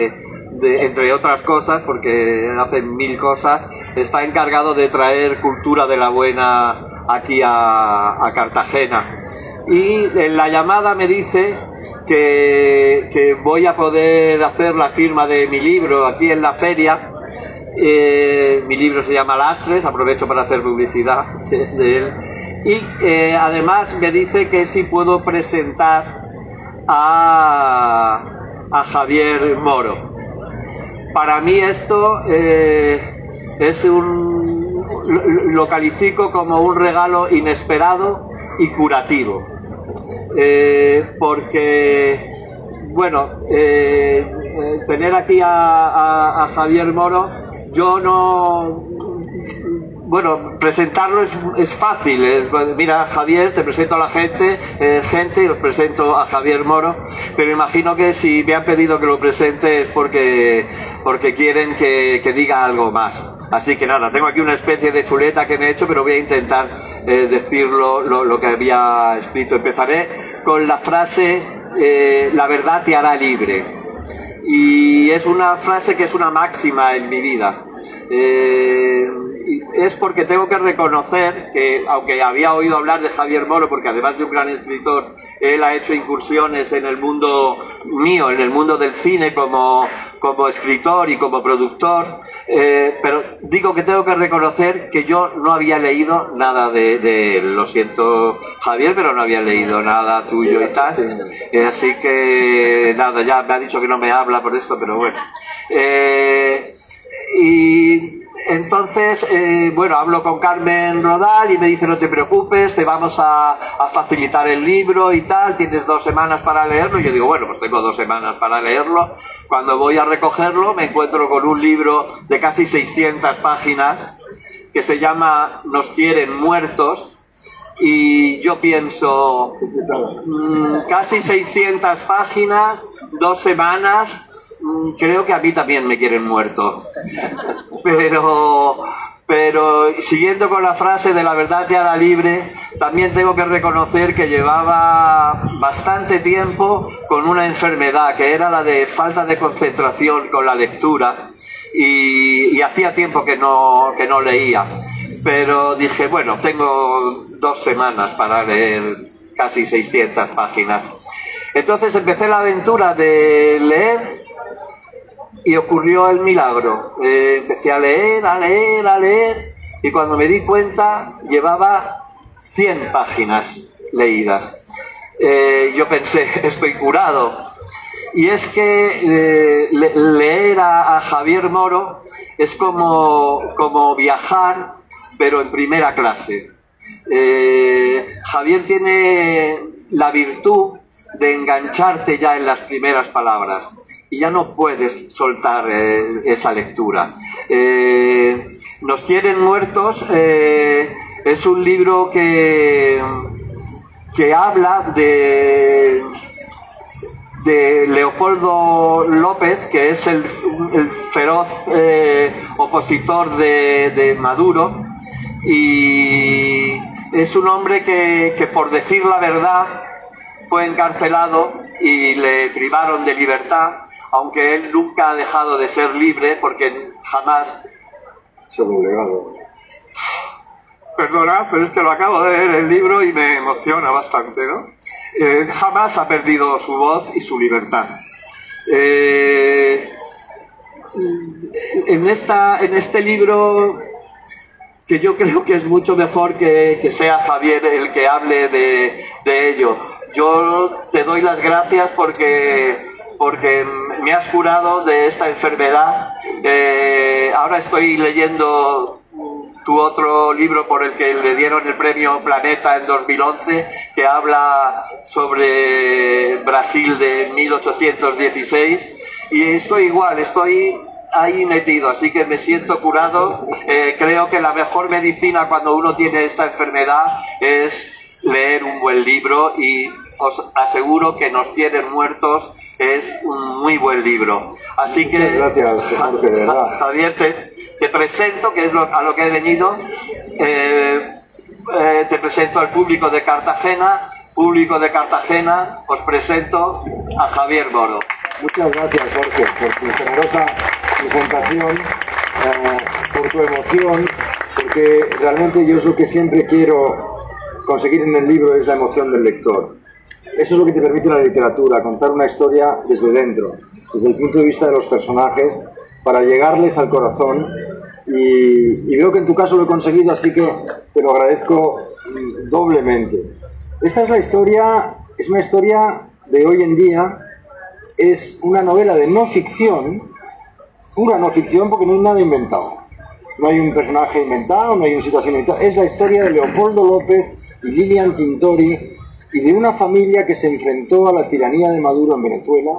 entre otras cosas, porque hace mil cosas, está encargado de traer cultura de la buena aquí a Cartagena. Y en la llamada me dice que voy a poder hacer la firma de mi libro aquí en la feria. Mi libro se llama Lastres, aprovecho para hacer publicidad de él. Y además me dice que si puedo presentar a Javier Moro. Para mí esto lo califico como un regalo inesperado y curativo, porque, bueno, tener aquí a Javier Moro, yo no... Bueno, presentarlo es fácil. Mira, Javier, te presento a la gente, os presento a Javier Moro, pero imagino que si me han pedido que lo presente es porque quieren que diga algo más. Así que nada, tengo aquí una especie de chuleta que me he hecho, pero voy a intentar decir lo que había escrito. Empezaré con la frase, la verdad te hará libre. Y es una frase que es una máxima en mi vida. Es porque tengo que reconocer que, aunque había oído hablar de Javier Moro, porque además de un gran escritor, él ha hecho incursiones en el mundo mío, en el mundo del cine, como escritor y como productor, pero digo que tengo que reconocer que yo no había leído nada de él. Lo siento, Javier, pero no había leído nada tuyo y tal. Así que, nada, ya me ha dicho que no me habla por esto, pero bueno. Y entonces, bueno, hablo con Carmen Rodal y me dice: no te preocupes, te vamos a facilitar el libro y tal, tienes 2 semanas para leerlo. Y yo digo, bueno, pues tengo 2 semanas para leerlo. Cuando voy a recogerlo me encuentro con un libro de casi 600 páginas que se llama Nos quieren muertos. Y yo pienso, casi 600 páginas, 2 semanas... creo que a mí también me quieren muerto. Pero siguiendo con la frase de la verdad te hará libre, también tengo que reconocer que llevaba bastante tiempo con una enfermedad, que era la de falta de concentración con la lectura, y hacía tiempo que no leía. Pero dije, bueno, tengo 2 semanas para leer casi 600 páginas. Entonces empecé la aventura de leer. Y ocurrió el milagro. Empecé a leer, y cuando me di cuenta llevaba 100 páginas leídas. Yo pensé, estoy curado. Y es que leer a Javier Moro es como viajar, pero en primera clase. Javier tiene la virtud de engancharte ya en las primeras palabras. Y ya no puedes soltar esa lectura. Nos quieren muertos es un libro que habla de Leopoldo López, que es el feroz opositor de Maduro, y es un hombre que por decir la verdad fue encarcelado y le privaron de libertad, aunque él nunca ha dejado de ser libre, porque jamás... Sobrelegado. Perdona, pero es que lo acabo de leer el libro y me emociona bastante, ¿no? Jamás ha perdido su voz y su libertad. En este libro, que yo creo que es mucho mejor que sea Javier el que hable de ello. Yo te doy las gracias porque me has curado de esta enfermedad. Ahora estoy leyendo tu otro libro por el que le dieron el premio Planeta en 2011, que habla sobre Brasil de 1816, y estoy igual, estoy ahí metido, así que me siento curado. Creo que la mejor medicina cuando uno tiene esta enfermedad es leer un buen libro, y os aseguro que Nos quieren muertos es un muy buen libro. Así que, gracias, Jorge, de verdad. Javier, te presento, que es a lo que he venido, te presento al público de Cartagena, público de Cartagena, os presento a Javier Moro. Muchas gracias, Jorge, por tu generosa presentación, por tu emoción, porque realmente yo es lo que siempre quiero conseguir en el libro, es la emoción del lector. Eso es lo que te permite la literatura, contar una historia desde dentro, desde el punto de vista de los personajes, para llegarles al corazón, y veo que en tu caso lo he conseguido, así que te lo agradezco doblemente. Esta es la historia, es una historia de hoy en día, es una novela de no ficción, pura no ficción, porque no hay nada inventado. No hay un personaje inventado, no hay una situación inventada. Es la historia de Leopoldo López y Lilian Tintori y de una familia que se enfrentó a la tiranía de Maduro en Venezuela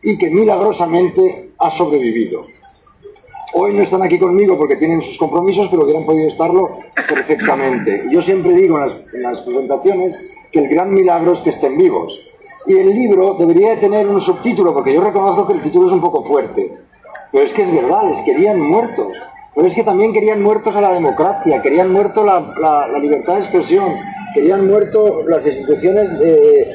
y que milagrosamente ha sobrevivido. Hoy no están aquí conmigo porque tienen sus compromisos, pero hubieran podido estarlo perfectamente. Y yo siempre digo en las presentaciones que el gran milagro es que estén vivos. Y el libro debería de tener un subtítulo, porque yo reconozco que el título es un poco fuerte. Pero es que es verdad, les querían muertos. Pero es que también querían muertos a la democracia, querían muerto la libertad de expresión, querían muerto las instituciones del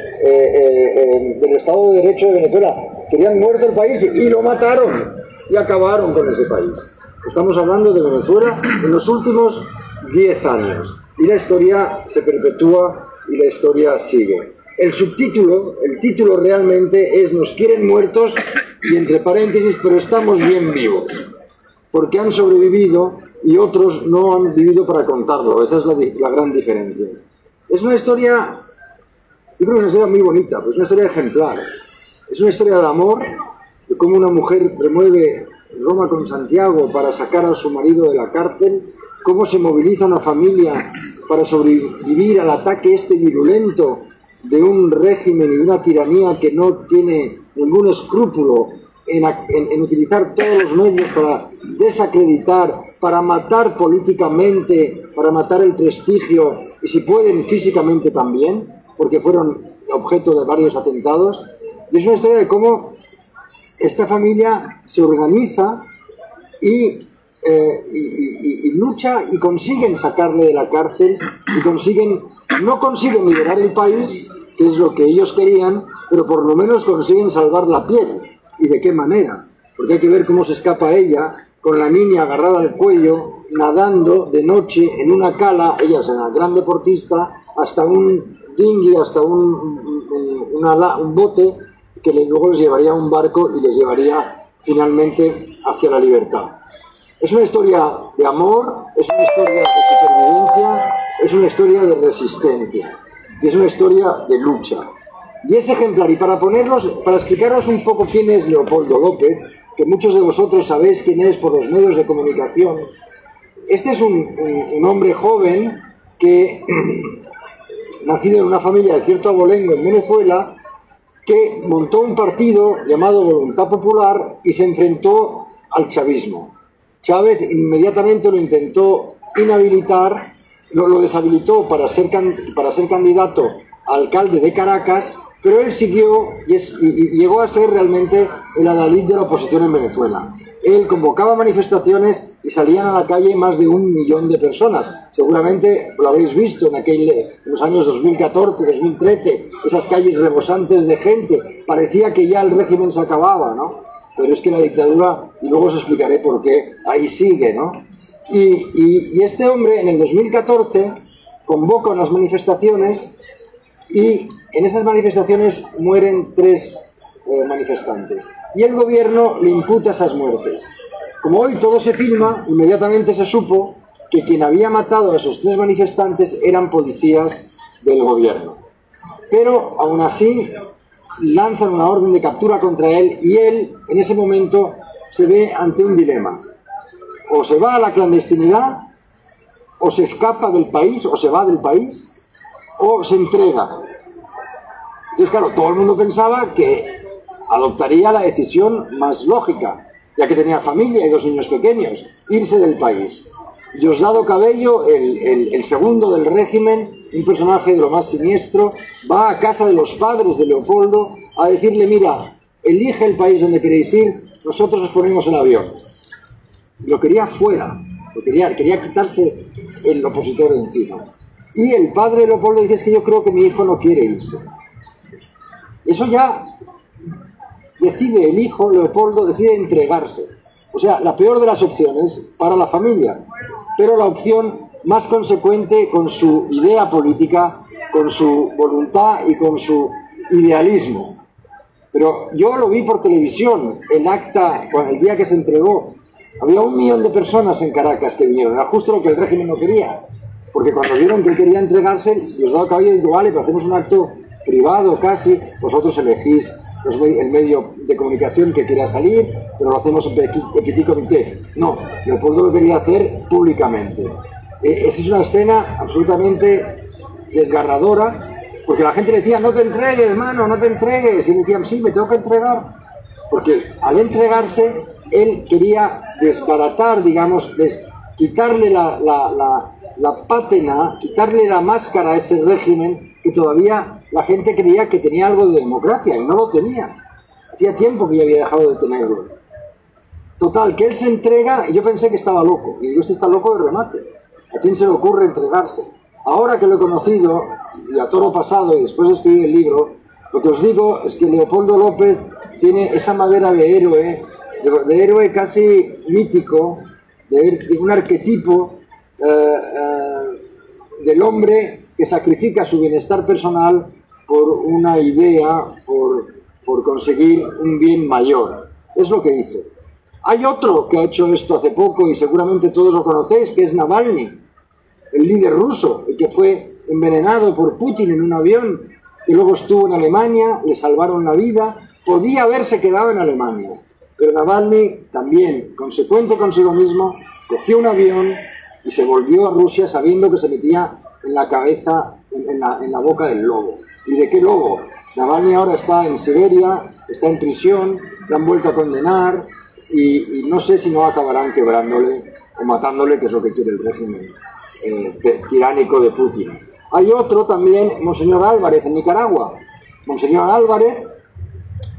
Estado de Derecho de Venezuela, querían muerto el país y lo mataron y acabaron con ese país. Estamos hablando de Venezuela en los últimos 10 años y la historia se perpetúa y la historia sigue. El subtítulo, el título realmente es "Nos quieren muertos" y entre paréntesis, pero estamos bien vivos, porque han sobrevivido y otros no han vivido para contarlo. Esa es la gran diferencia. Es una historia, yo creo que es una historia muy bonita, pero es una historia ejemplar. Es una historia de amor, de cómo una mujer remueve Roma con Santiago para sacar a su marido de la cárcel, cómo se moviliza una familia para sobrevivir al ataque virulento de un régimen y de una tiranía que no tiene ningún escrúpulo en utilizar todos los medios para desacreditar, para matar políticamente, para matar el prestigio y si pueden físicamente también, porque fueron objeto de varios atentados. Y es una historia de cómo esta familia se organiza y lucha y consiguen sacarle de la cárcel y no consiguen liberar el país, que es lo que ellos querían, pero por lo menos consiguen salvar la piel. ¿Y de qué manera? Porque hay que ver cómo se escapa ella, con la niña agarrada al cuello, nadando de noche en una cala, ella es una gran deportista, hasta un dinghy, hasta un bote, que luego les llevaría a un barco y les llevaría finalmente hacia la libertad. Es una historia de amor, es una historia de supervivencia, es una historia de resistencia, y es una historia de lucha. Y es ejemplar, y para explicaros un poco quién es Leopoldo López, que muchos de vosotros sabéis quién es por los medios de comunicación, este es un hombre joven que, nacido en una familia de cierto abolengo en Venezuela, que montó un partido llamado Voluntad Popular y se enfrentó al chavismo. Chávez inmediatamente lo intentó inhabilitar, lo deshabilitó para ser candidato a alcalde de Caracas, pero él siguió y llegó a ser realmente el adalid de la oposición en Venezuela. Él convocaba manifestaciones y salían a la calle más de 1 millón de personas. Seguramente lo habréis visto en los años 2014, 2013, esas calles rebosantes de gente. Parecía que ya el régimen se acababa, ¿no? Pero es que la dictadura, y luego os explicaré por qué, ahí sigue, ¿no? Y este hombre en el 2014 convoca unas manifestaciones y en esas manifestaciones mueren 3 manifestantes. Y el gobierno le imputa esas muertes. Como hoy todo se filma, inmediatamente se supo que quien había matado a esos 3 manifestantes eran policías del gobierno. Pero aún así lanzan una orden de captura contra él y él en ese momento se ve ante un dilema. O se va a la clandestinidad, o se escapa del país, o se va del país, o se entrega. Entonces, claro, todo el mundo pensaba que adoptaría la decisión más lógica, ya que tenía familia y 2 niños pequeños, irse del país. Diosdado Cabello, el segundo del régimen, un personaje de lo más siniestro, va a casa de los padres de Leopoldo a decirle: mira, elige el país donde queréis ir, nosotros os ponemos el avión. Lo quería fuera, quería quitarse el opositor de encima. Y el padre Leopoldo dice, es que yo creo que mi hijo no quiere irse. Eso ya decide el hijo, Leopoldo, decide entregarse. O sea, la peor de las opciones para la familia, pero la opción más consecuente con su idea política, con su voluntad y con su idealismo. Pero yo lo vi por televisión, el acta, el día que se entregó. Había 1 millón de personas en Caracas que vinieron, era justo lo que el régimen no quería. Porque cuando vieron que él quería entregarse, les daba cabello y digo, vale, pero hacemos un acto privado casi, vosotros elegís el medio de comunicación que quiera salir, pero lo hacemos en petit comité. No, Leopoldo lo quería hacer públicamente. Esa es una escena absolutamente desgarradora, porque la gente le decía, no te entregues, hermano, no te entregues, y le decían, sí, me tengo que entregar, porque al entregarse, él quería desbaratar, digamos, quitarle la pátina, quitarle la máscara a ese régimen que todavía la gente creía que tenía algo de democracia, y no lo tenía. Hacía tiempo que ya había dejado de tenerlo. Total, que él se entrega, y yo pensé que estaba loco, y digo, este está loco de remate. ¿A quién se le ocurre entregarse? Ahora que lo he conocido, y a toro pasado, y después de escribir el libro, lo que os digo es que Leopoldo López tiene esa madera de héroe casi mítico, de un arquetipo del hombre que sacrifica su bienestar personal por una idea, por conseguir un bien mayor. Es lo que hizo. Hay otro que ha hecho esto hace poco, y seguramente todos lo conocéis, que es Navalny, el líder ruso, el que fue envenenado por Putin en un avión, que luego estuvo en Alemania, le salvaron la vida, podía haberse quedado en Alemania. Pero Navalny también, consecuente consigo mismo, cogió un avión y se volvió a Rusia sabiendo que se metía en la cabeza, en la boca del lobo. ¿Y de qué lobo? Navalny ahora está en Siberia, está en prisión, le han vuelto a condenar y no sé si no acabarán quebrándole o matándole, que es lo que quiere el régimen tiránico de Putin. Hay otro también, Monseñor Álvarez, en Nicaragua. Monseñor Álvarez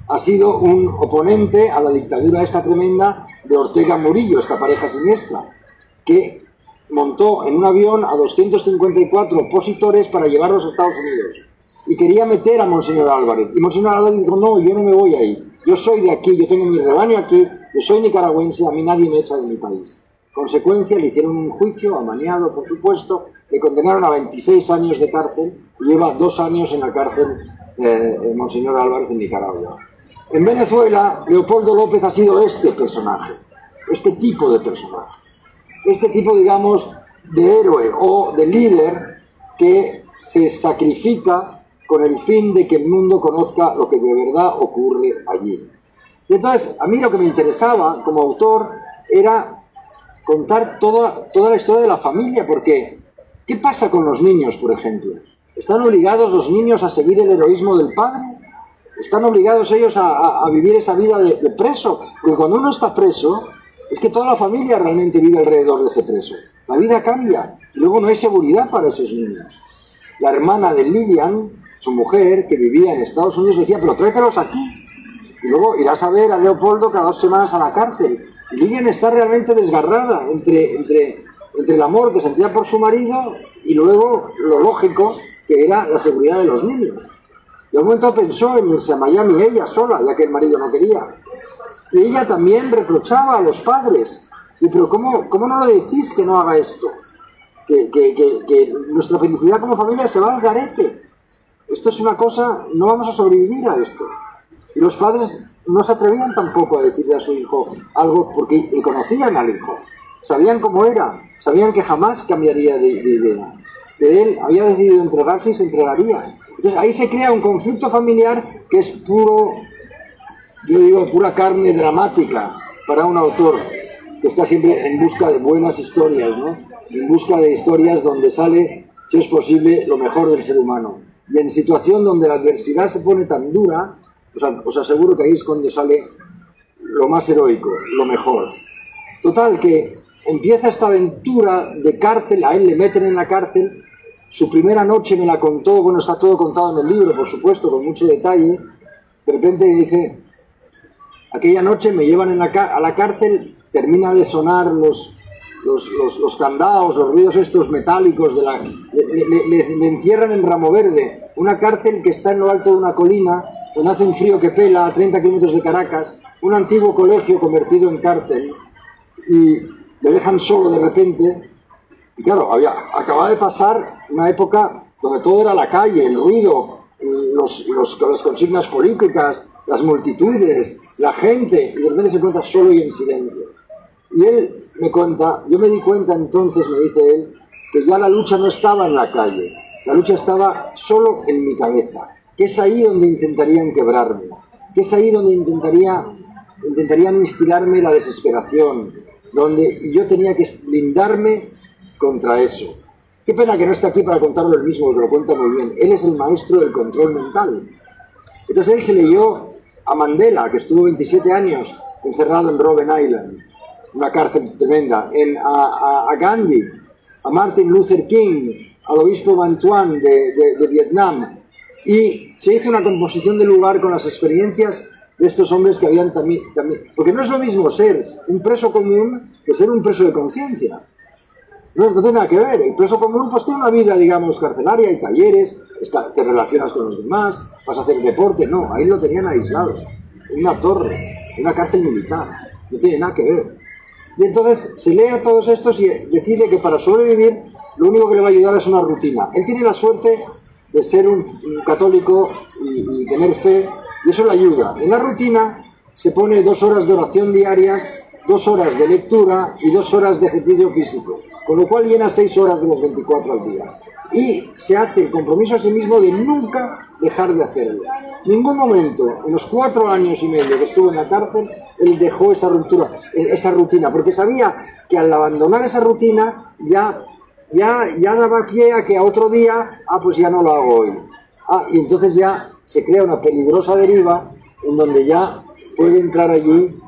ha sido un oponente a la dictadura esta tremenda de Ortega Murillo, esta pareja siniestra, que montó en un avión a 254 opositores para llevarlos a Estados Unidos. Y quería meter a Monseñor Álvarez. Y Monseñor Álvarez dijo, no, yo no me voy ahí. Yo soy de aquí, yo tengo mi rebaño aquí, yo soy nicaragüense, a mí nadie me echa de mi país. Consecuencia, le hicieron un juicio, amañado, por supuesto, le condenaron a 26 años de cárcel y lleva 2 años en la cárcel Monseñor Álvarez en Nicaragua. En Venezuela, Leopoldo López ha sido este personaje, este tipo de personaje, este tipo, digamos, de héroe o de líder que se sacrifica con el fin de que el mundo conozca lo que de verdad ocurre allí. Y entonces, a mí lo que me interesaba como autor era contar toda la historia de la familia, porque ¿qué pasa con los niños, por ejemplo? ¿Están obligados los niños a seguir el heroísmo del padre? ¿Están obligados ellos a vivir esa vida de preso? Porque cuando uno está preso, es que toda la familia realmente vive alrededor de ese preso. La vida cambia, y luego no hay seguridad para esos niños. La hermana de Lilian, su mujer, que vivía en Estados Unidos, decía, pero tráetelos aquí. Y luego irás a ver a Leopoldo cada 2 semanas a la cárcel. Y Lilian está realmente desgarrada entre el amor que sentía por su marido y luego lo lógico que era la seguridad de los niños. Y a un momento pensó en irse a Miami ella sola, ya que el marido no quería. Y ella también reprochaba a los padres. Y pero ¿cómo no le decís que no haga esto? Que nuestra felicidad como familia se va al garete. Esto es una cosa, no vamos a sobrevivir a esto. Y los padres no se atrevían tampoco a decirle a su hijo algo, porque conocían al hijo, sabían cómo era, sabían que jamás cambiaría de idea. Que él había decidido entregarse y se entregaría. Entonces ahí se crea un conflicto familiar que es puro, yo digo, pura carne dramática para un autor que está siempre en busca de buenas historias, ¿no? En busca de historias donde sale, si es posible, lo mejor del ser humano. Y en situación donde la adversidad se pone tan dura, os aseguro que ahí es cuando sale lo más heroico, lo mejor. Total, que empieza esta aventura de cárcel, a él le meten en la cárcel. Su primera noche me la contó, bueno, está todo contado en el libro, por supuesto, con mucho detalle. De repente dice, aquella noche me llevan a la cárcel, termina de sonar los los candados, los ruidos estos metálicos, le encierran en Ramo Verde, una cárcel que está en lo alto de una colina, donde hace un frío que pela, a 30 kilómetros de Caracas, un antiguo colegio convertido en cárcel, y le dejan solo de repente. Y claro, acababa de pasar una época donde todo era la calle, el ruido, las consignas políticas, las multitudes, la gente, y de repente se encuentra solo y en silencio. Y él me cuenta, yo me di cuenta entonces, me dice él, que ya la lucha no estaba en la calle, la lucha estaba solo en mi cabeza, que es ahí donde intentarían quebrarme, que es ahí donde intentarían instilarme la desesperación, donde yo tenía que blindarme contra eso. Qué pena que no está aquí para contarlo él mismo, que lo cuenta muy bien. Él es el maestro del control mental. Entonces él se leyó a Mandela, que estuvo 27 años encerrado en Robben Island, una cárcel tremenda, a Gandhi, a Martin Luther King, al obispo Van Thuan de Vietnam, y se hizo una composición de lugar con las experiencias de estos hombres que habían también... Porque no es lo mismo ser un preso común que ser un preso de conciencia. No tiene nada que ver. El preso común pues tiene una vida, digamos, carcelaria, hay talleres, te relacionas con los demás, vas a hacer deporte. No, ahí lo tenían aislado, en una torre, en una cárcel militar. No tiene nada que ver. Y entonces se lee a todos estos y decide que para sobrevivir lo único que le va a ayudar es una rutina. Él tiene la suerte de ser un católico y tener fe, y eso le ayuda. En la rutina se pone 2 horas de oración diarias, 2 horas de lectura y 2 horas de ejercicio físico, con lo cual llena 6 horas de los 24 al día. Y se hace el compromiso a sí mismo de nunca dejar de hacerlo. En ningún momento, en los 4 años y medio que estuvo en la cárcel, él dejó esa rutina, porque sabía que al abandonar esa rutina ya daba pie a que a otro día, pues ya no lo hago hoy. Y entonces ya se crea una peligrosa deriva en donde ya puede entrar allí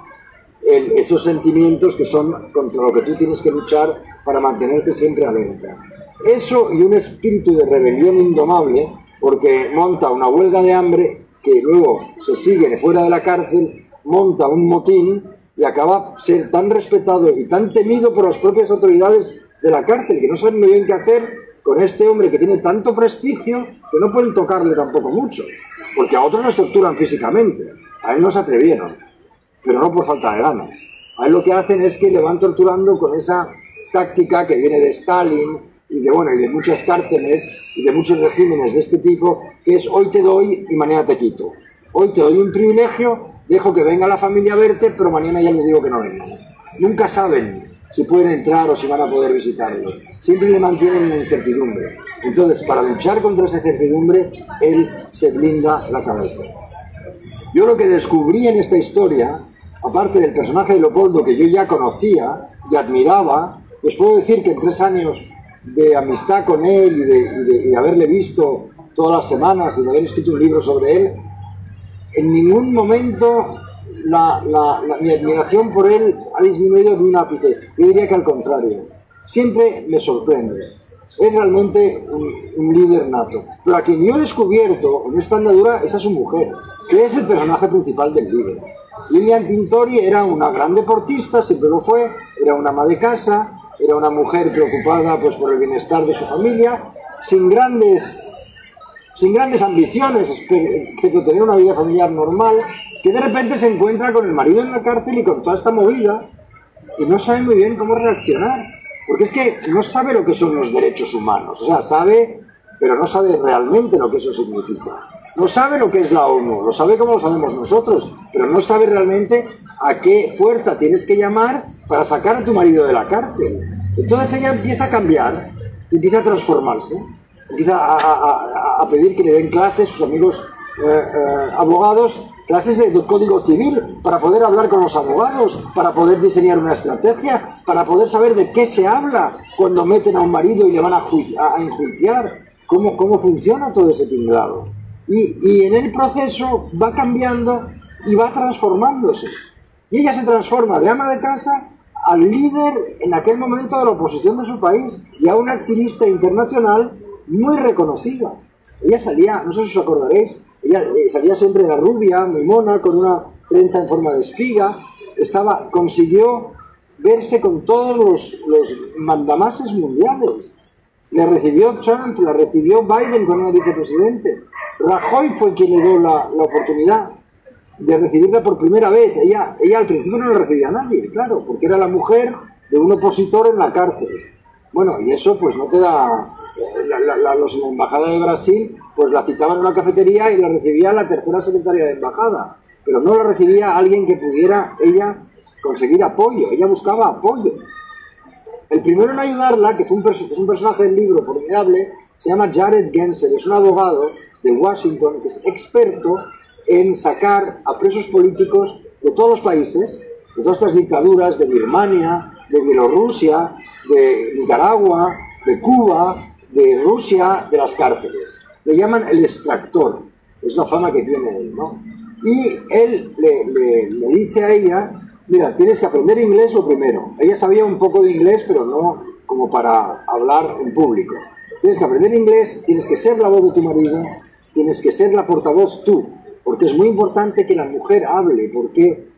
esos sentimientos que son contra lo que tú tienes que luchar para mantenerte siempre alerta. Eso y un espíritu de rebelión indomable, porque monta una huelga de hambre que luego se sigue fuera de la cárcel, monta un motín y acaba ser tan respetado y tan temido por las propias autoridades de la cárcel, que no saben muy bien qué hacer con este hombre que tiene tanto prestigio que no pueden tocarle tampoco mucho, porque a otros los torturan físicamente, a él no se atrevieron, pero no por falta de ganas. A él lo que hacen es que le van torturando con esa táctica que viene de Stalin y de muchas cárceles y de muchos regímenes de este tipo, que es hoy te doy y mañana te quito. Hoy te doy un privilegio, dejo que venga la familia a verte, pero mañana ya les digo que no vengan. Nunca saben si pueden entrar o si van a poder visitarlo. Siempre le mantienen en incertidumbre. Entonces, para luchar contra esa incertidumbre, él se blinda la cabeza. Yo lo que descubrí en esta historia, aparte del personaje de Leopoldo, que yo ya conocía y admiraba, les puedo decir que en 3 años de amistad con él y de haberle visto todas las semanas y de haber escrito un libro sobre él, en ningún momento mi admiración por él ha disminuido ni un ápice. Yo diría que al contrario. Siempre me sorprende. Es realmente un líder nato. Pero a quien yo he descubierto en esta andadura es a su mujer, que es el personaje principal del libro. Lilian Tintori era una gran deportista, siempre lo fue, era una ama de casa, era una mujer preocupada pues, por el bienestar de su familia, sin grandes ambiciones, excepto tener una vida familiar normal, que de repente se encuentra con el marido en la cárcel y con toda esta movida, y no sabe muy bien cómo reaccionar, porque es que no sabe lo que son los derechos humanos, o sea, sabe, pero no sabe realmente lo que eso significa. No sabe lo que es la ONU, lo sabe como lo sabemos nosotros, pero no sabe realmente a qué puerta tienes que llamar para sacar a tu marido de la cárcel. Entonces ella empieza a cambiar, empieza a transformarse, empieza a pedir que le den clases sus amigos abogados, clases de código civil, para poder hablar con los abogados, para poder diseñar una estrategia, para poder saber de qué se habla cuando meten a un marido y le van a enjuiciar, cómo funciona todo ese tinglado. Y en el proceso va cambiando y va transformándose. Y ella se transforma de ama de casa al líder en aquel momento de la oposición de su país y a una activista internacional muy reconocida. Ella salía, no sé si os acordaréis, ella salía siempre de rubia, muy mona, con una trenza en forma de espiga, consiguió verse con todos los mandamases mundiales. Le recibió Trump, la recibió Biden cuando era vicepresidente. Rajoy fue quien le dio la oportunidad de recibirla por primera vez. Ella al principio no la recibía a nadie, claro, porque era la mujer de un opositor en la cárcel. Bueno, y eso pues no te da... Los en la embajada de Brasil pues la citaban en una cafetería y la recibía la tercera secretaria de embajada, pero no la recibía alguien que pudiera ella conseguir apoyo. Ella buscaba apoyo. El primero en ayudarla, que es un personaje del libro formidable, se llama Jared Gensler, es un abogado de Washington que es experto en sacar a presos políticos de todos los países, de todas estas dictaduras, de Birmania, de Bielorrusia, de Nicaragua, de Cuba, de Rusia, de las cárceles. Le llaman el extractor, es la fama que tiene él, ¿no? Y él le dice a ella, mira, tienes que aprender inglés lo primero. Ella sabía un poco de inglés, pero no como para hablar en público. Tienes que aprender inglés, tienes que ser la voz de tu marido, tienes que ser la portavoz tú, porque es muy importante que la mujer hable, porque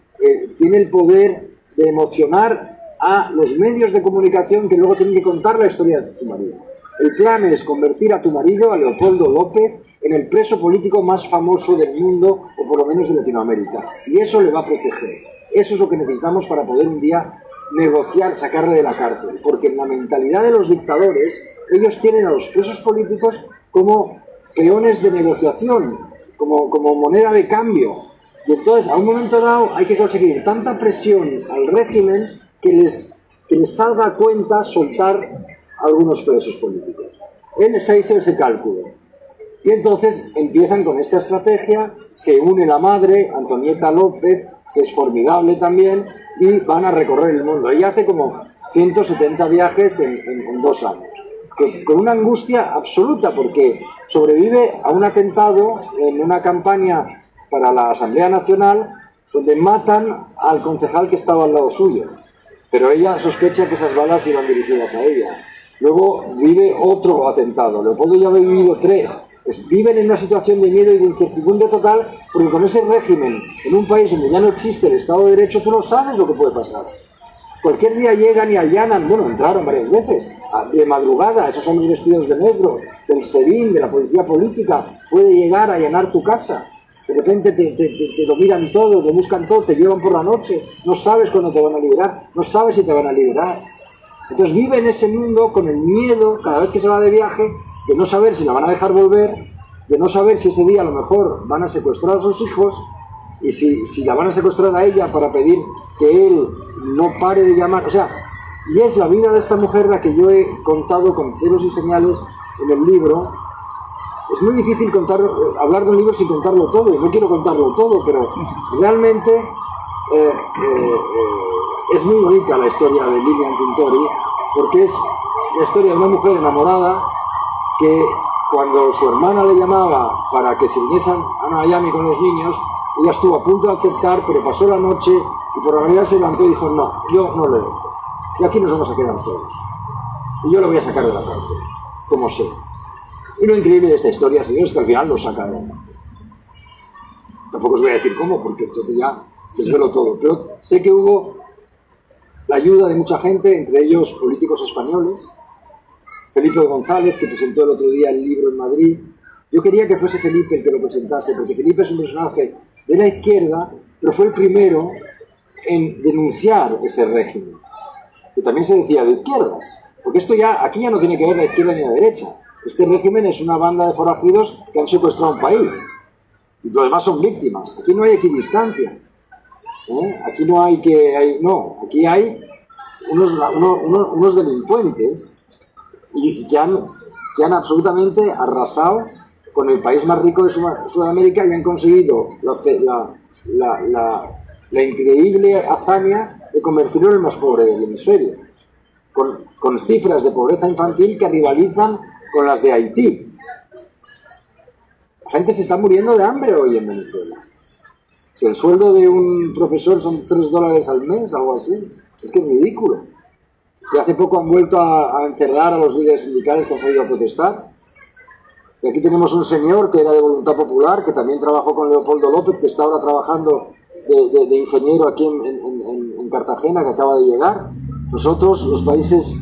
tiene el poder de emocionar a los medios de comunicación que luego tienen que contar la historia de tu marido. El plan es convertir a tu marido, a Leopoldo López, en el preso político más famoso del mundo, o por lo menos de Latinoamérica. Y eso le va a proteger. Eso es lo que necesitamos para poder un día negociar, sacarle de la cárcel. Porque en la mentalidad de los dictadores, ellos tienen a los presos políticos como peones de negociación, como moneda de cambio. Y entonces, a un momento dado, hay que conseguir tanta presión al régimen que les salga a cuenta soltar a algunos presos políticos. Él se hizo ese cálculo. Y entonces empiezan con esta estrategia, se une la madre, Antonieta López, que es formidable también, y van a recorrer el mundo. Ella hace como 170 viajes en 2 años, con una angustia absoluta, porque sobrevive a un atentado en una campaña para la Asamblea Nacional, donde matan al concejal que estaba al lado suyo. Pero ella sospecha que esas balas iban dirigidas a ella. Luego vive otro atentado. Leopoldo ya había vivido 3. Viven en una situación de miedo y de incertidumbre total, porque con ese régimen, en un país donde ya no existe el Estado de Derecho, tú no sabes lo que puede pasar. Cualquier día llegan y allanan, bueno, entraron varias veces, de madrugada, esos hombres vestidos de negro, del SEBIN, de la policía política, puede llegar a allanar tu casa. De repente te lo miran todo, te buscan todo, te llevan por la noche, no sabes cuándo te van a liberar, no sabes si te van a liberar. Entonces vive en ese mundo con el miedo, cada vez que se va de viaje, de no saber si la van a dejar volver, de no saber si ese día a lo mejor van a secuestrar a sus hijos, y si la van a secuestrar a ella para pedir que él no pare de llamar. O sea, y es la vida de esta mujer la que yo he contado con pelos y señales en el libro. Es muy difícil hablar de un libro sin contarlo todo, y no quiero contarlo todo, pero realmente es muy bonita la historia de Lilian Tintori, porque es la historia de una mujer enamorada que cuando su hermana le llamaba para que se viniesen a Miami con los niños, ella estuvo a punto de aceptar, pero pasó la noche y por la mañana se levantó y dijo, no, yo no le dejo, y aquí nos vamos a quedar todos, y yo lo voy a sacar de la cárcel, como sea. Y lo increíble de esta historia, señores, es que al final lo sacaron. Tampoco os voy a decir cómo, porque entonces ya desvelo todo, pero sé que hubo la ayuda de mucha gente, entre ellos políticos españoles. Felipe González, que presentó el otro día el libro en Madrid. Yo quería que fuese Felipe el que lo presentase, porque Felipe es un personaje de la izquierda, pero fue el primero en denunciar ese régimen, que también se decía de izquierdas, porque esto ya, aquí ya no tiene que ver la izquierda ni la derecha. Este régimen es una banda de forajidos que han secuestrado un país, y los demás son víctimas. Aquí no hay equidistancia, aquí no hay no, aquí hay unos delincuentes y que han absolutamente arrasado con el país más rico de Sudamérica y han conseguido la increíble hazaña de convertirlo en el más pobre del hemisferio, con cifras de pobreza infantil que rivalizan con las de Haití. La gente se está muriendo de hambre hoy en Venezuela. Si el sueldo de un profesor son $3 al mes, algo así, es que es ridículo. Y hace poco han vuelto a encerrar a los líderes sindicales que han salido a protestar. Y aquí tenemos un señor que era de Voluntad Popular, que también trabajó con Leopoldo López, que está ahora trabajando de ingeniero aquí en en Cartagena, que acaba de llegar. Nosotros, los países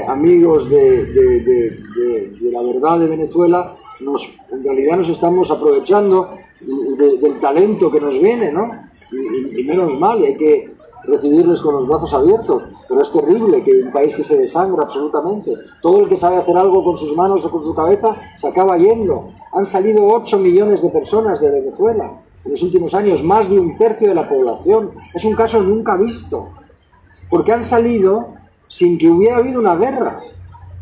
amigos de la verdad de Venezuela, en realidad nos estamos aprovechando del talento que nos viene, ¿no? Y menos mal, hay que recibirles con los brazos abiertos, pero es terrible que un país que se desangra absolutamente, todo el que sabe hacer algo con sus manos o con su cabeza se acaba yendo. Han salido 8 millones de personas de Venezuela en los últimos años, más de 1/3 de la población. Es un caso nunca visto, porque han salido sin que hubiera habido una guerra.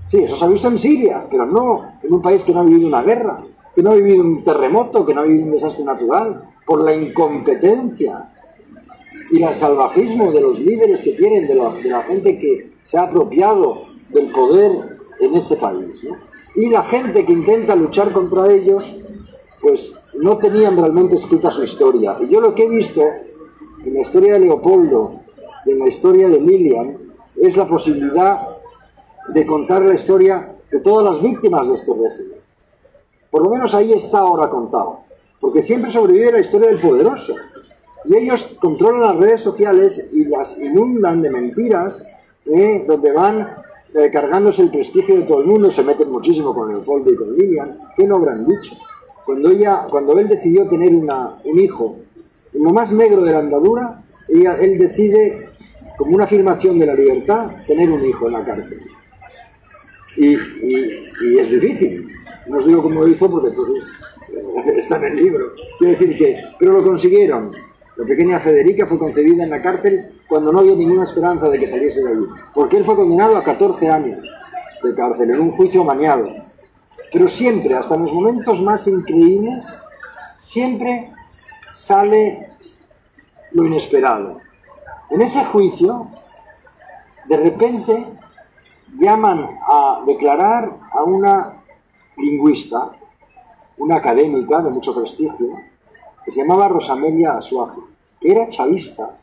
Sí, eso se ha visto en Siria, pero no en un país que no ha vivido una guerra, que no ha vivido un terremoto, que no ha vivido un desastre natural, por la incompetencia y el salvajismo de los líderes que tienen, de la gente que se ha apropiado del poder en ese país, ¿no? Y la gente que intenta luchar contra ellos, pues no tenían realmente escrita su historia. Y yo lo que he visto en la historia de Leopoldo y en la historia de Lilian es la posibilidad de contar la historia de todas las víctimas de este régimen. Por lo menos ahí está ahora contado, porque siempre sobrevive la historia del poderoso. Y ellos controlan las redes sociales y las inundan de mentiras, donde van cargándose el prestigio de todo el mundo, se meten muchísimo con Leopoldo y con Lilian. ¿Qué no habrán dicho? Cuando él decidió tener un hijo, en lo más negro de la andadura, él decide, como una afirmación de la libertad, tener un hijo en la cárcel. Y es difícil. No os digo cómo lo hizo porque entonces está en el libro. Quiero decir pero lo consiguieron. La pequeña Federica fue concebida en la cárcel cuando no había ninguna esperanza de que saliese de allí. Porque él fue condenado a 14 años de cárcel en un juicio amañado. Pero siempre, hasta en los momentos más increíbles, siempre sale lo inesperado. En ese juicio, de repente, llaman a declarar a una lingüista, una académica de mucho prestigio, que se llamaba Rosamelia Asuaje, que era chavista,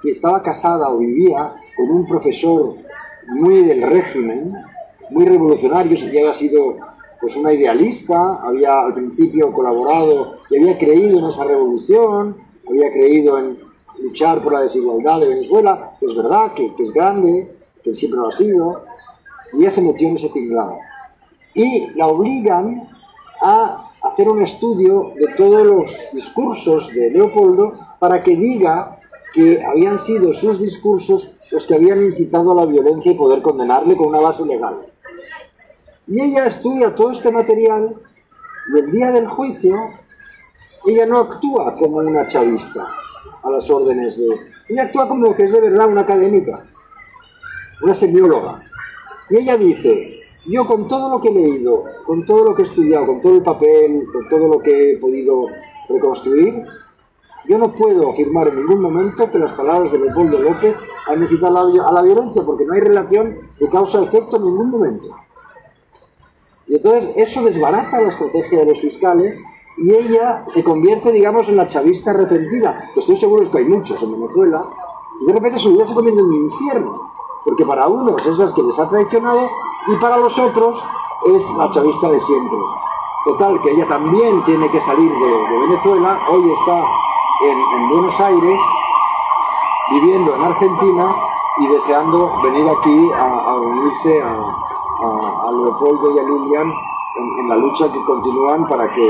que estaba casada o vivía con un profesor muy del régimen, muy revolucionario, que había sido pues una idealista, había al principio colaborado y había creído en esa revolución, había creído en luchar por la desigualdad de Venezuela, que es verdad, que es grande, que siempre lo ha sido, y ella se metió en ese tinglado. Y la obligan a hacer un estudio de todos los discursos de Leopoldo para que diga que habían sido sus discursos los que habían incitado a la violencia y poder condenarle con una base legal. Y ella estudia todo este material y el día del juicio ella no actúa como una chavista a las órdenes de... Ella actúa como que es de verdad una académica, una semióloga. Y ella dice... Yo con todo lo que he leído, con todo lo que he estudiado, con todo el papel, con todo lo que he podido reconstruir, yo no puedo afirmar en ningún momento que las palabras de Leopoldo López han incitado a la violencia, porque no hay relación de causa-efecto en ningún momento. Y entonces eso desbarata la estrategia de los fiscales y ella se convierte, digamos, en la chavista arrepentida. Estoy seguro que hay muchos en Venezuela, y de repente su vida se convierte en un infierno. Porque para unos es la que les ha traicionado y para los otros es la chavista de siempre. Total, que ella también tiene que salir de Venezuela, hoy está en Buenos Aires, viviendo en Argentina y deseando venir aquí a unirse a Leopoldo y a Lilian en la lucha que continúan para que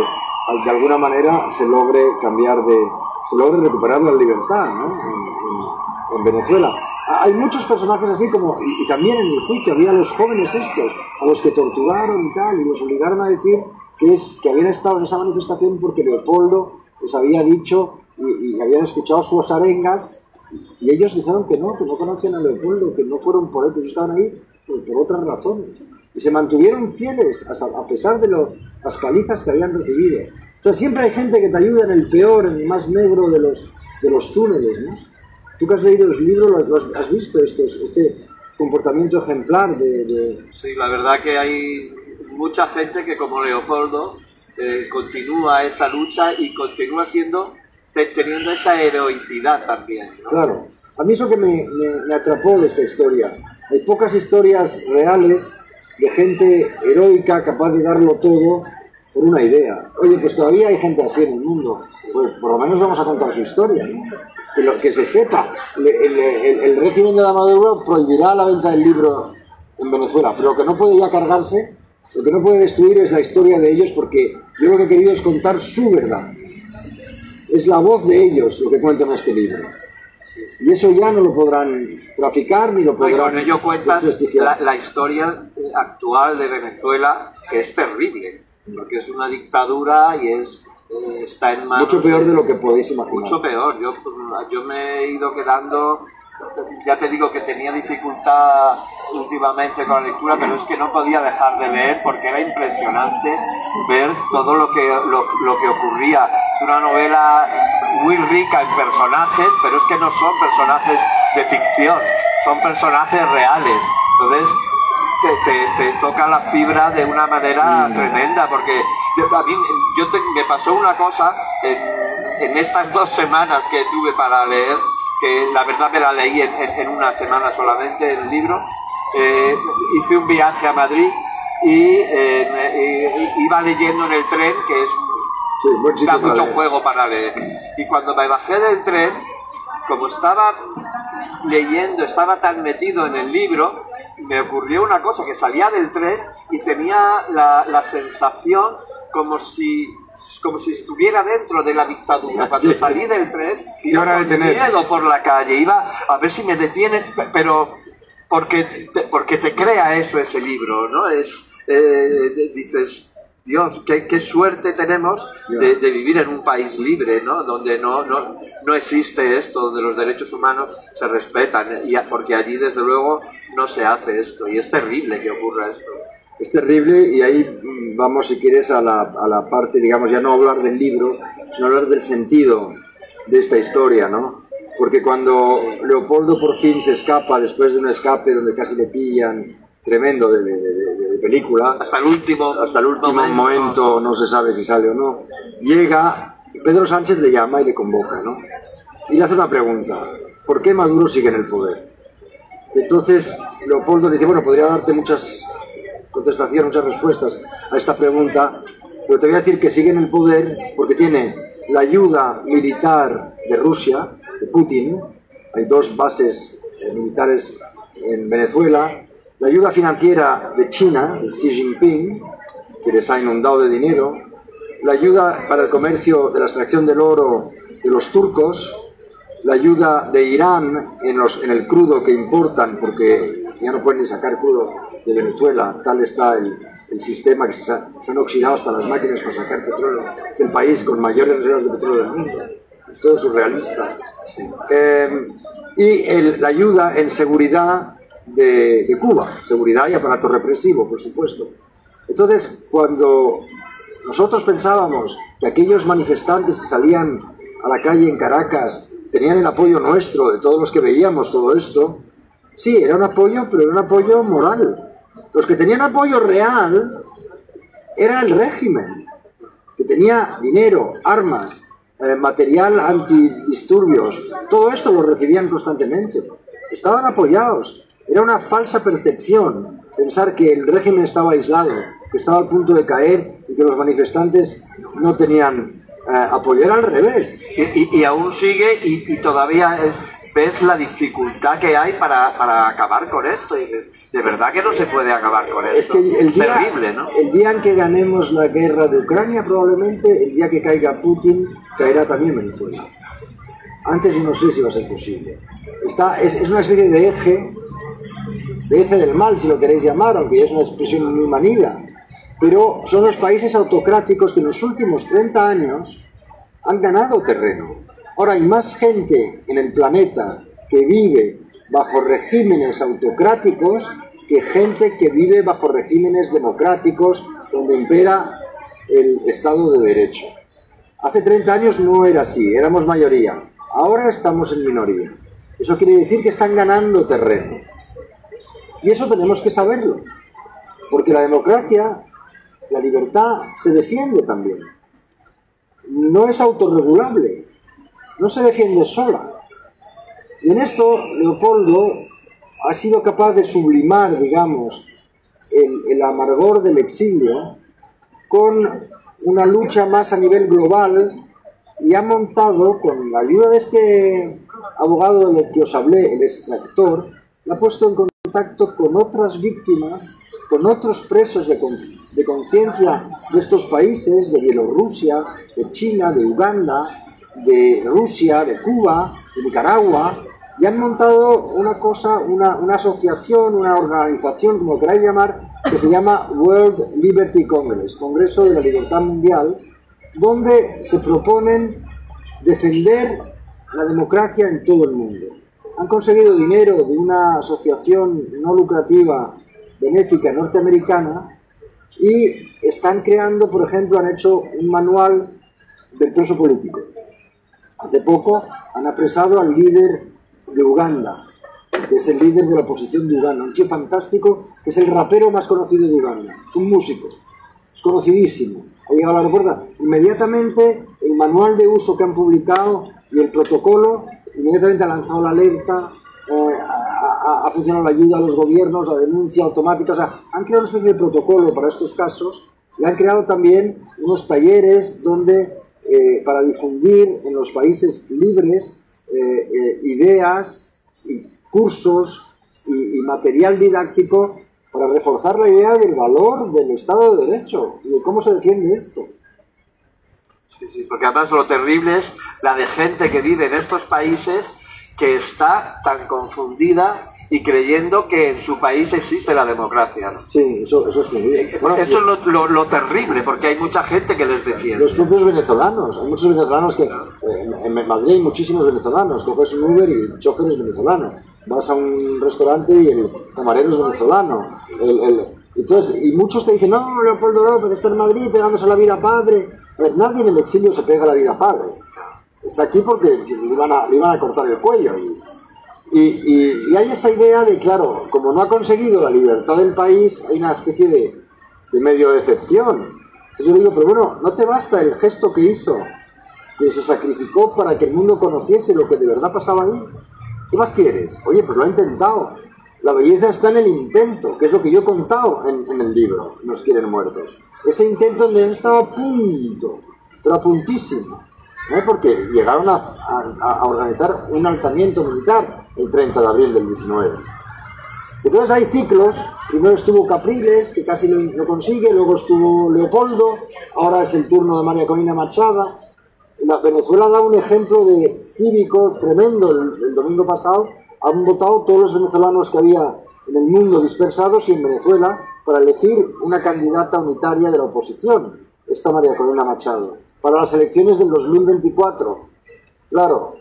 de alguna manera se logre recuperar la libertad, ¿no? en Venezuela. Hay muchos personajes así como, y también en el juicio había los jóvenes estos, a los que torturaron y tal, y los obligaron a decir que habían estado en esa manifestación porque Leopoldo les había dicho y habían escuchado sus arengas, y ellos dijeron que no conocían a Leopoldo, que no fueron por él, que ellos estaban ahí por otras razones. Y se mantuvieron fieles a pesar de las palizas que habían recibido. O sea, siempre hay gente que te ayuda en el peor, en el más negro de los túneles, ¿no? Tú que has leído los libros, ¿has visto este comportamiento ejemplar de...? Sí, la verdad que hay mucha gente que como Leopoldo continúa esa lucha y continúa teniendo esa heroicidad también, ¿no? Claro. A mí eso que me atrapó de esta historia. Hay pocas historias reales de gente heroica capaz de darlo todo por una idea. Oye, pues todavía hay gente así en el mundo. Pues por lo menos vamos a contar su historia, ¿no? que se sepa. El régimen de la Maduro prohibirá la venta del libro en Venezuela, pero lo que no puede ya cargarse, lo que no puede destruir es la historia de ellos, porque yo lo que he querido es contar su verdad. Es la voz de ellos lo que cuentan en este libro. Y eso ya no lo podrán traficar ni lo podrán... Con ello cuentas la historia actual de Venezuela, que es terrible, porque es una dictadura y está en manos... Mucho peor de lo que podéis imaginar. Mucho peor. Yo me he ido quedando... Ya te digo que tenía dificultad últimamente con la lectura, pero es que no podía dejar de leer porque era impresionante ver todo lo que ocurría. Es una novela muy rica en personajes, pero es que no son personajes de ficción, son personajes reales. Entonces te toca la fibra de una manera tremenda, porque a mí me pasó una cosa en estas 2 semanas que tuve para leer, que la verdad me la leí en una semana solamente el libro. Hice un viaje a Madrid y iba leyendo en el tren, que da mucho juego para leer. Y cuando me bajé del tren, como estaba leyendo, estaba tan metido en el libro, me ocurrió una cosa, que salía del tren y tenía la sensación como si estuviera dentro de la dictadura. Cuando salí del tren, iba con miedo por la calle, iba a ver si me detienen, pero porque te crea eso ese libro, ¿no? Dices, Dios, qué suerte tenemos de vivir en un país libre, ¿no? Donde no existe esto, donde los derechos humanos se respetan, porque allí desde luego no se hace esto, y es terrible que ocurra esto. Es terrible, y ahí vamos, si quieres, a la parte, digamos, ya no hablar del libro, sino hablar del sentido de esta historia, ¿no? Porque cuando Leopoldo por fin se escapa, después de un escape donde casi le pillan, tremendo de película, hasta el último momento, no se sabe si sale o no, llega, Pedro Sánchez le llama y le convoca, ¿no? Y le hace una pregunta: ¿por qué Maduro sigue en el poder? Entonces Leopoldo le dice: bueno, podría darte muchas respuestas a esta pregunta, pero te voy a decir que sigue en el poder porque tiene la ayuda militar de Rusia, de Putin. Hay 2 bases militares en Venezuela, la ayuda financiera de China, de Xi Jinping, que les ha inundado de dinero, la ayuda para el comercio de la extracción del oro de los turcos, la ayuda de Irán en el crudo que importan, porque ya no pueden ni sacar crudo de Venezuela, tal está el sistema, que se han oxidado hasta las máquinas para sacar petróleo del país con mayores reservas de petróleo del mundo. Es todo surrealista. Y la ayuda en seguridad de Cuba, seguridad y aparato represivo, por supuesto. Entonces, cuando nosotros pensábamos que aquellos manifestantes que salían a la calle en Caracas tenían el apoyo nuestro, de todos los que veíamos todo esto, sí, era un apoyo, pero era un apoyo moral. Los que tenían apoyo real era el régimen, que tenía dinero, armas, material antidisturbios, todo esto lo recibían constantemente. Estaban apoyados. Era una falsa percepción pensar que el régimen estaba aislado, que estaba al punto de caer y que los manifestantes no tenían apoyo. Era al revés. Y aún sigue, y todavía ves la dificultad que hay para acabar con esto. Y dices, de verdad que no se puede acabar con esto. Es que terrible, ¿no? El día en que ganemos la guerra de Ucrania, probablemente, el día que caiga Putin, caerá también Venezuela. Antes yo no sé si va a ser posible. Es una especie de eje del mal, si lo queréis llamar, aunque ya es una expresión muy manida. Pero son los países autocráticos que en los últimos 30 años han ganado terreno. Ahora hay más gente en el planeta que vive bajo regímenes autocráticos que gente que vive bajo regímenes democráticos donde impera el Estado de Derecho. Hace 30 años no era así, éramos mayoría. Ahora estamos en minoría. Eso quiere decir que están ganando terreno. Y eso tenemos que saberlo. Porque la democracia, la libertad, se defiende también. No es autorregulable. No se defiende sola. Y en esto Leopoldo ha sido capaz de sublimar, digamos, el amargor del exilio con una lucha más a nivel global, y ha montado, con la ayuda de este abogado del que os hablé, el extractor, le ha puesto en contacto con otras víctimas, con otros presos de conciencia de estos países, de Bielorrusia, de China, de Uganda, de Rusia, de Cuba, de Nicaragua, y han montado una cosa, una asociación, una organización, como queráis llamar, que se llama World Liberty Congress, Congreso de la Libertad Mundial, donde se proponen defender la democracia en todo el mundo. Han conseguido dinero de una asociación no lucrativa benéfica norteamericana y están creando, por ejemplo, han hecho un manual del preso político. Hace poco han apresado al líder de Uganda, que es el líder de la oposición de Uganda, un tío fantástico, que es el rapero más conocido de Uganda, es un músico, es conocidísimo. Ha llegado a la aeropuerto. Inmediatamente el manual de uso que han publicado y el protocolo, inmediatamente ha lanzado la alerta, ha funcionado la ayuda a los gobiernos, la denuncia automática, o sea, han creado una especie de protocolo para estos casos y han creado también unos talleres donde, para difundir en los países libres ideas y cursos y material didáctico para reforzar la idea del valor del Estado de Derecho y de cómo se defiende esto. Sí, sí, porque además lo terrible es la de gente que vive en estos países que está tan confundida y creyendo que en su país existe la democracia, ¿no? Sí, eso es terrible. Bueno, eso es lo terrible, porque hay mucha gente que les defiende. Los propios venezolanos, hay muchos venezolanos que en Madrid hay muchísimos venezolanos, coges un Uber y el chofer es venezolano, vas a un restaurante y el camarero es venezolano, entonces, y muchos te dicen, no, Leopoldo López está en Madrid pegándose la vida padre. A ver, nadie en el exilio se pega la vida padre, está aquí porque le iban a cortar el cuello y hay esa idea de, claro, como no ha conseguido la libertad del país, hay una especie de medio decepción. Entonces yo digo, pero bueno, ¿no te basta el gesto que hizo, que se sacrificó para que el mundo conociese lo que de verdad pasaba ahí? ¿Qué más quieres? Oye, pues lo ha intentado. La belleza está en el intento, que es lo que yo he contado en el libro, Nos quieren muertos. Ese intento donde han estado a punto, pero a puntísimo. Porque llegaron a organizar un alzamiento militar el 30 de abril del 19. Entonces hay ciclos, primero estuvo Capriles, que casi lo consigue, luego estuvo Leopoldo, ahora es el turno de María Corina Machado. Venezuela da un ejemplo de cívico tremendo el domingo pasado, han votado todos los venezolanos que había en el mundo dispersados y en Venezuela para elegir una candidata unitaria de la oposición, esta María Corina Machado, para las elecciones del 2024. Claro,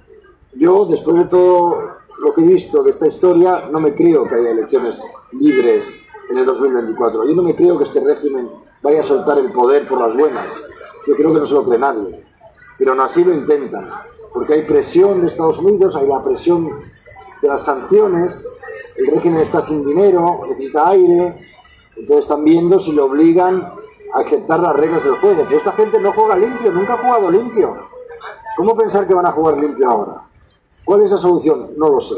yo después de todo lo que he visto de esta historia, no me creo que haya elecciones libres en el 2024. Yo no me creo que este régimen vaya a soltar el poder por las buenas. Yo creo que no se lo cree nadie. Pero aún así lo intentan, porque hay presión de Estados Unidos, hay la presión de las sanciones, el régimen está sin dinero, necesita aire, entonces están viendo si lo obligan a aceptar las reglas del juego. Pero esta gente no juega limpio, nunca ha jugado limpio. ¿Cómo pensar que van a jugar limpio ahora? ¿Cuál es la solución? No lo sé.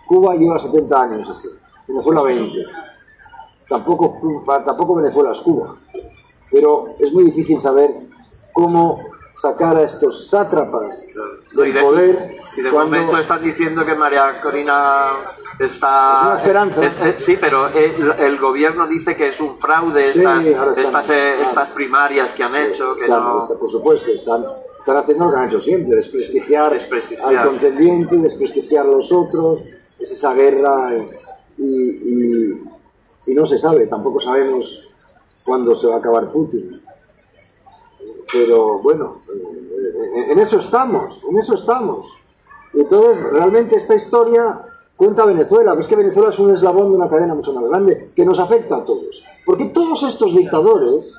Cuba lleva 70 años así, Venezuela 20. Tampoco Venezuela es Cuba. Pero es muy difícil saber cómo sacar a estos sátrapas del poder. Y de momento están diciendo que María Corina está... Es una esperanza. Sí, pero el gobierno dice que es un fraude estas primarias que han hecho. Que no... Por supuesto, están haciendo lo que han hecho siempre, desprestigiar al contendiente, desprestigiar a los otros, es esa guerra y no se sabe, tampoco sabemos cuándo se va a acabar Putin. Pero bueno, en eso estamos. Entonces, realmente esta historia cuenta Venezuela. Ves que Venezuela es un eslabón de una cadena mucho más grande, que nos afecta a todos. Porque todos estos dictadores,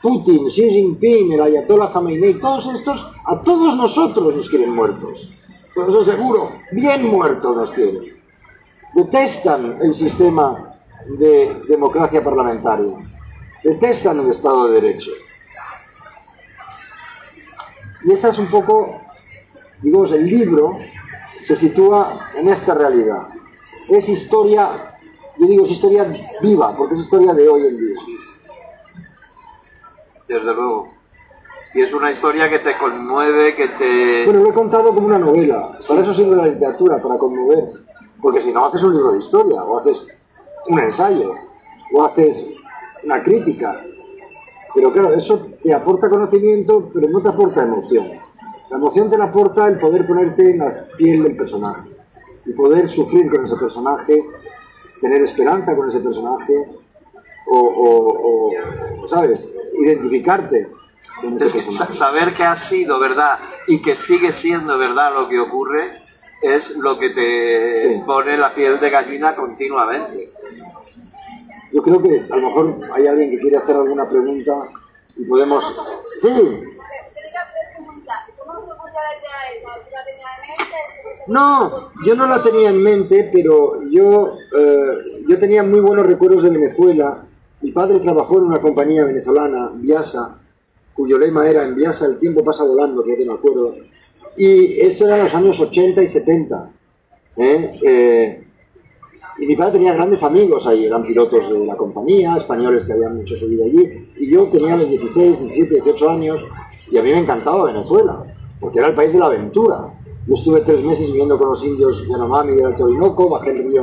Putin, Xi Jinping, el Ayatollah Khamenei, todos estos, a todos nosotros nos quieren muertos. Por eso seguro, bien muertos nos quieren. Detestan el sistema de democracia parlamentaria. Detestan el Estado de Derecho. Y esa es un poco, digamos, el libro se sitúa en esta realidad. Es historia, yo digo, es historia viva, porque es historia de hoy en día. Desde luego. Y es una historia que te conmueve, que te... Bueno, lo he contado como una novela. Para eso sirve la literatura, para conmover. Porque si no, haces un libro de historia, o haces un ensayo, o haces una crítica. Pero claro, eso te aporta conocimiento, pero no te aporta emoción. La emoción te la aporta el poder ponerte en la piel del personaje. Y poder sufrir con ese personaje, tener esperanza con ese personaje, o ¿sabes? Identificarte con ese personaje. Saber que ha sido verdad y que sigue siendo verdad lo que ocurre es lo que te pone la piel de gallina continuamente. Yo creo que a lo mejor hay alguien que quiere hacer alguna pregunta y podemos... ¡Sí! No, yo no la tenía en mente, pero yo tenía muy buenos recuerdos de Venezuela. Mi padre trabajó en una compañía venezolana, Viasa, cuyo lema era "En Viasa el tiempo pasa volando", creo que me acuerdo. Y eso era en los años 80 y 70. Y mi padre tenía grandes amigos ahí, eran pilotos de la compañía, españoles que habían hecho su vida allí. Y yo tenía los 16, 17, 18 años y a mí me encantaba Venezuela, porque era el país de la aventura. Yo estuve 3 meses viviendo con los indios Yanomami del Alto Orinoco, bajé el río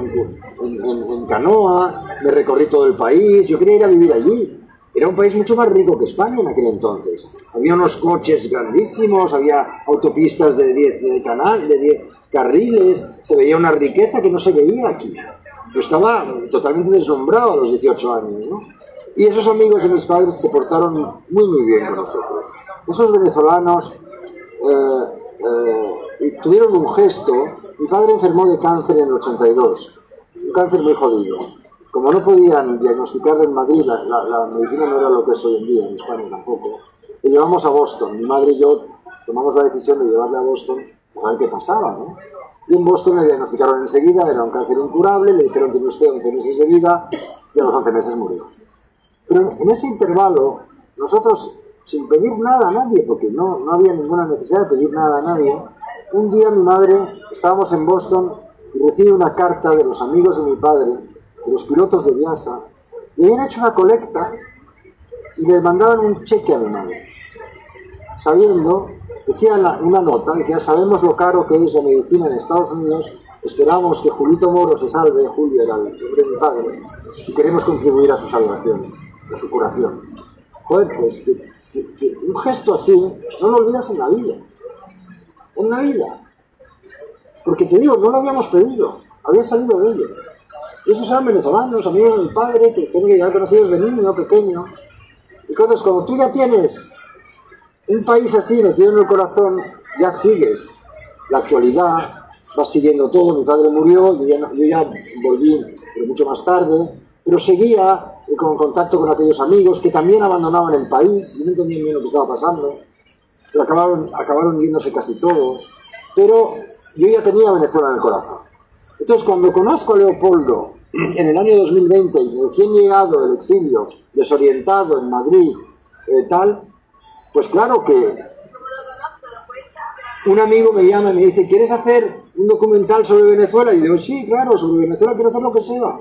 en canoa, me recorrí todo el país, yo quería ir a vivir allí. Era un país mucho más rico que España en aquel entonces. Había unos coches grandísimos, había autopistas de 10 carriles, se veía una riqueza que no se veía aquí. Yo estaba totalmente deslumbrado a los 18 años, ¿no? Y esos amigos de mis padres se portaron muy bien con nosotros. Esos venezolanos tuvieron un gesto. Mi padre enfermó de cáncer en el 82, un cáncer muy jodido. Como no podían diagnosticarlo en Madrid, la medicina no era lo que es hoy en día, en España tampoco, le llevamos a Boston. Mi madre y yo tomamos la decisión de llevarle a Boston para ver qué pasaba, ¿no? Y en Boston le diagnosticaron enseguida, era un cáncer incurable, le dijeron: tiene usted 11 meses de vida, y a los 11 meses murió. Pero en ese intervalo, nosotros, sin pedir nada a nadie, porque no había ninguna necesidad de pedir nada a nadie, un día mi madre, estábamos en Boston, y recibe una carta de los amigos de mi padre, de los pilotos de Viasa, y habían hecho una colecta, y le mandaban un cheque a mi madre, sabiendo... Decía una nota, decía: sabemos lo caro que es la medicina en Estados Unidos, esperamos que Julito Moro se salve, Julio era el nombre de mi padre, y queremos contribuir a su salvación, a su curación. Joder, pues que un gesto así no lo olvidas en la vida. En la vida. Porque te digo, no lo habíamos pedido, había salido de ellos. Y esos eran venezolanos, amigos de mi padre, que ya conocidos de niño, pequeño. Y entonces, cuando tú ya tienes un país así metido en el corazón, ya sigues la actualidad, vas siguiendo todo. Mi padre murió, yo ya volví, pero mucho más tarde, pero seguía con contacto con aquellos amigos que también abandonaban el país, y no entendían bien lo que estaba pasando, pero acabaron yéndose casi todos, pero yo ya tenía Venezuela en el corazón. Entonces, cuando conozco a Leopoldo en el año 2020, y recién llegado del exilio, desorientado en Madrid, pues claro que un amigo me llama y me dice: ¿quieres hacer un documental sobre Venezuela? Y yo digo: sí, claro, sobre Venezuela quiero hacer lo que sea.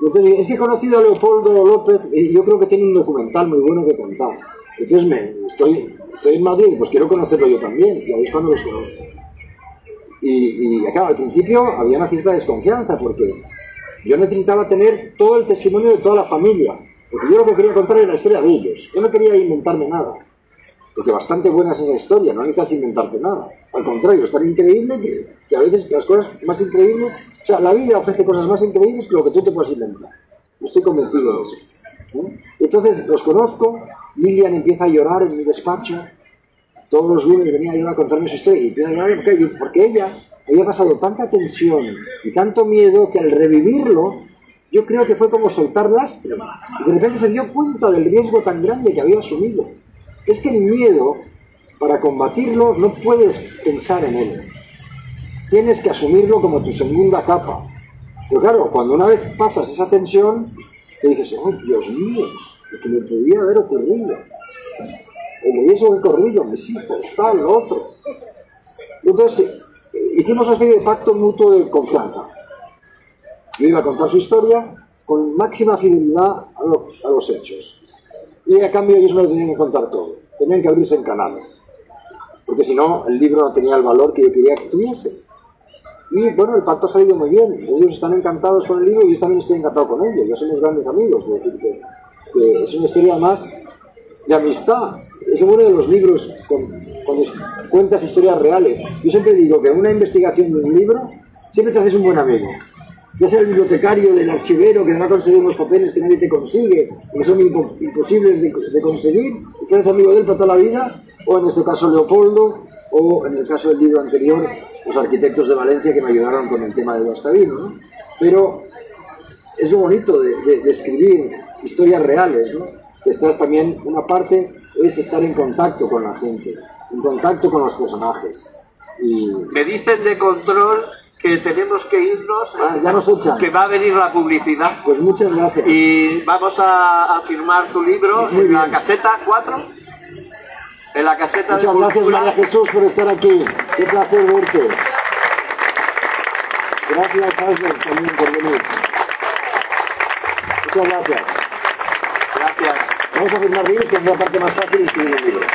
Y entonces, es que he conocido a Leopoldo López y yo creo que tiene un documental muy bueno que contar. Entonces estoy en Madrid, pues quiero conocerlo yo también, y ahí es cuando los conozco. Y claro, al principio había una cierta desconfianza, porque yo necesitaba tener todo el testimonio de toda la familia, porque yo lo que quería contar era la historia de ellos. Yo no quería inventarme nada, porque bastante buena es esa historia, no necesitas inventarte nada. Al contrario, es tan increíble que a veces las cosas más increíbles, o sea, la vida ofrece cosas más increíbles que lo que tú te puedes inventar. Yo estoy convencido de eso. Entonces los conozco, Lilian empieza a llorar en mi despacho, todos los lunes venía yo a contarme su historia, y empieza a llorar porque ella había pasado tanta tensión y tanto miedo que al revivirlo, yo creo que fue como soltar lastre. Y de repente se dio cuenta del riesgo tan grande que había asumido. Es que el miedo, para combatirlo, no puedes pensar en él. Tienes que asumirlo como tu segunda capa. Pero claro, cuando una vez pasas esa tensión, te dices: ¡ay, Dios mío! Lo que me podía haber ocurrido. O me hubiese ocurrido, mis hijos, tal, lo otro. Entonces, hicimos una especie de pacto mutuo de confianza. Yo iba a contar su historia con máxima fidelidad a los hechos. Y a cambio ellos me lo tenían que contar todo. tenían que abrirse en canales, porque si no, el libro no tenía el valor que yo quería que tuviese. Y bueno, el pacto ha salido muy bien, ellos están encantados con el libro y yo también estoy encantado con ellos, ya somos grandes amigos, es decir, que es una historia más de amistad. Es uno de los libros cuando cuentas historias reales. Yo siempre digo que en una investigación de un libro siempre te haces un buen amigo, ya sea el bibliotecario, del archivero que no ha conseguido unos papeles que nadie te consigue, que son imposibles de conseguir, y que eres amigo de él para toda la vida, o en este caso Leopoldo, o en el caso del libro anterior, los arquitectos de Valencia que me ayudaron con el tema del Guastavino, ¿no? Pero es lo bonito de escribir historias reales, ¿no? Estás también, una parte es estar en contacto con la gente, en contacto con los personajes. Y me dicen de control que tenemos que irnos, ya nos echan. Que va a venir la publicidad. Pues muchas gracias. Y vamos a firmar tu libro muy en bien. la caseta 4. En la caseta muchas de gracias, Cultura. María Jesús, por estar aquí. Qué placer verte. Gracias, Albert, también por venir. Muchas gracias. Gracias. Vamos a firmar libros, que es la parte más fácil de escribir un libro.